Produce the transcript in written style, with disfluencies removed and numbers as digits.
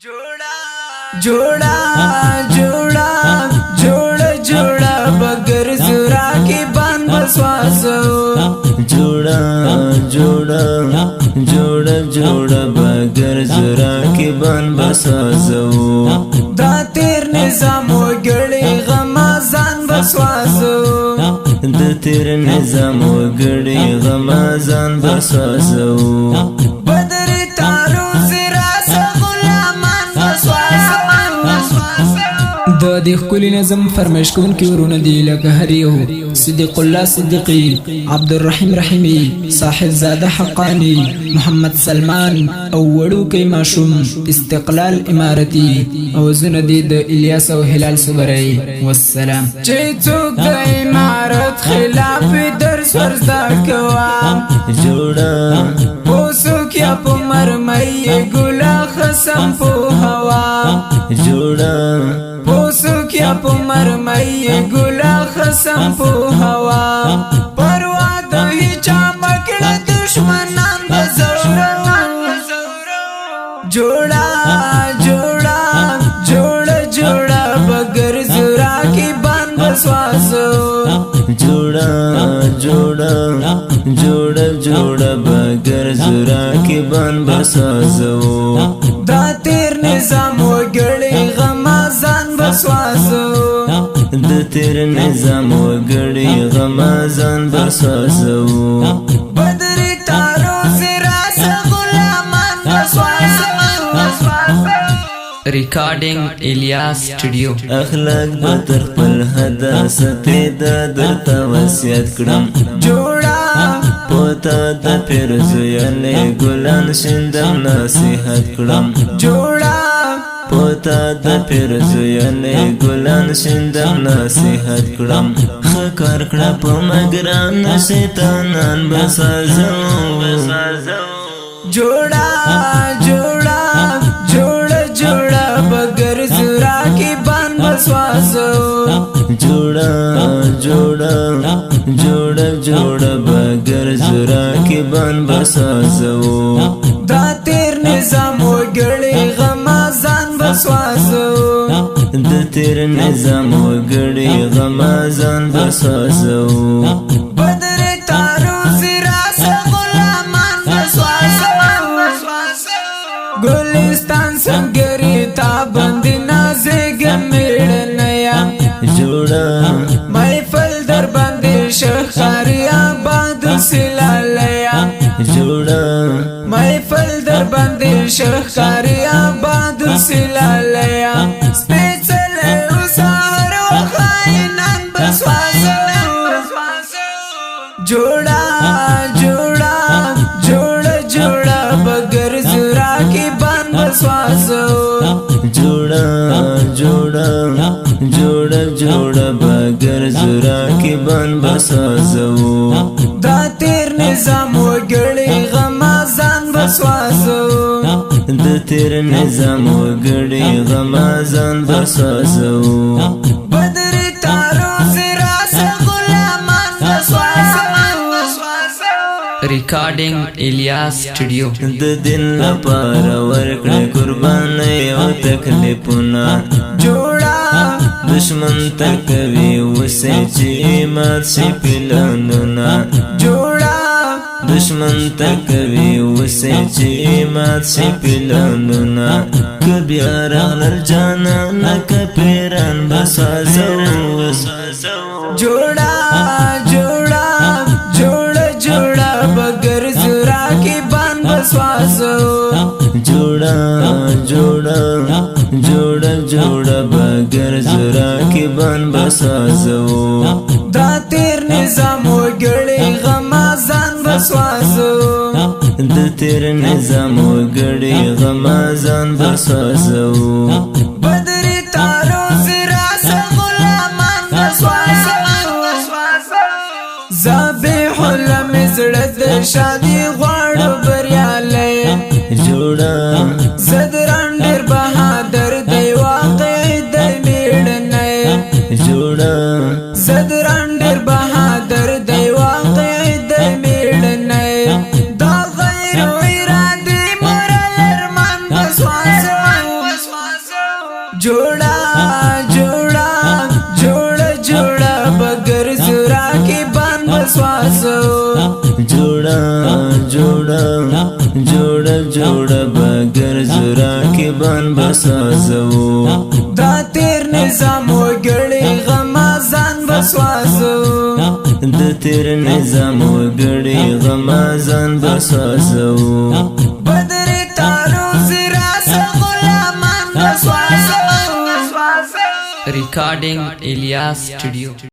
जोड़ा जोड़ा जोड़ा जोड़ा जोड़ा बगर जुरा की बान बसवासो जोड़ा जोड़ा जोड़ा जोड़ा बगर जुरा की बान बसवासो दातिर निजाम वगड़ी गमाजान बसवासो दातिर निजाम वगड़ी गमाजान बसवासो बदरी तारो जिरा सगुलामान बसवासो द खुली नजम फरमाइश कौन की ورونه دی لکه هر یو صدیق الله صدیقی عبدالرحیم رحیمی صاحب زاده حقانی محمد سلمان او وړو کې ماشوم استقلال امارتی او زونه دی د الیاس او هلال صبري والسلام چې څوک د امارت خلاف درس ورزده کوا جوړا اوسو کیا په مرمۍ ګلا خصم په هوا جوړا اوسو کیا په مرمۍ ګلا خصم په هوا پروا د هیچا مکړه دشمنان بزورو جوړا جوړا جوړا جوړا بغیر زرا کی بان بسواسو جوڑا جوڑا جوڑا جوڑا بغیر زرا کی بان بسازو دا تیر نظام وګړي غمازان بسواسو د تیر نظام وګړي غمازان بسازو بدری تارو زرا غلامان بسواسو ریکارډینګ الیاس سټوډیو اخلاق بتر خپل حداثت د درته وصیت کړم جوړا پوتا د پیرزو یعنی ګلان شندم نصیحت کړم جوړا پوتا د پیرزو یعنی ګلان شندم نصیحت کړم خکار کړه په مګران شیطانان بسازو جوړا جوړا جوړا جوړا بغیر زرا کی بان بسواسو جوڑا جوڑا جوڑا جوڑا بغیر زرا کی بان بسازو دا تیر نظام وګړي غمازان بسواسو د تیر نظام وګړي غمازان بسازو بدر تارو زرا غلامان بسواسو ګلستان څنګه تا بند نازګ میړنیا جوڑا محفل در باندې شخاریا باد سلالیا جوڑا محفل در باندې شخاریا باد سلالیا سپیڅل وسهر وخاینان بسواسو جوړا جوړا جوړا جوړا بغیر زرا کی بان بسواسو جوڑا جوڑا جوڑا جوڑا بغیر زرا کی بان بسازو دا تیر نظام وګړي غمازان بسواسو د تیر نظام وګړي غمازان بسازو بدری تارو زرا غلامان بسواسو ریکارډینګ الیاس سټوډیو د دین لپاره ورکړې قرباني او تکلیفونه جوړا دشمن تکوي وسه چې مات شي پلانونه جوړا دشمن تکوي وسه چې مات شي پلانونه کبیا راغلل جانان کپیران بسازو جوړا جوړا جوړا جوړا بغیر زرا کی بان بسواسو جوڑا جوڑا جوڑا جوڑا بغیر زرا کی بان بسازو دا تیر نظام وګړي غمازان بسواسو د تیر نظام وګړي غمازان بسازو بدری تارو زرا غلامان بسواسو ذبیح المزړه د شادي غواړو بریاله جوړا زدران ډیر بهادر دی واقع د میړنه جوړا زدران ډیر بهادر دی واقع د میړنه دا غیر ارادي مرال ارمان بسواسو जोड़ा जोड़ा जोड़ा जोड़ा बगर सुरा के बान बसवासो जोड़ा जोड़ा जोड़ा जोड़ा बगर जुरा के बान बसवासो दा तेर निजाम वगड़े गमाजान बसवासो द तेर निजाम वगड़े गमाजान बसवासो बदरे तारो जिरा से गुलामान बसवासो Recording Ilyas Studio.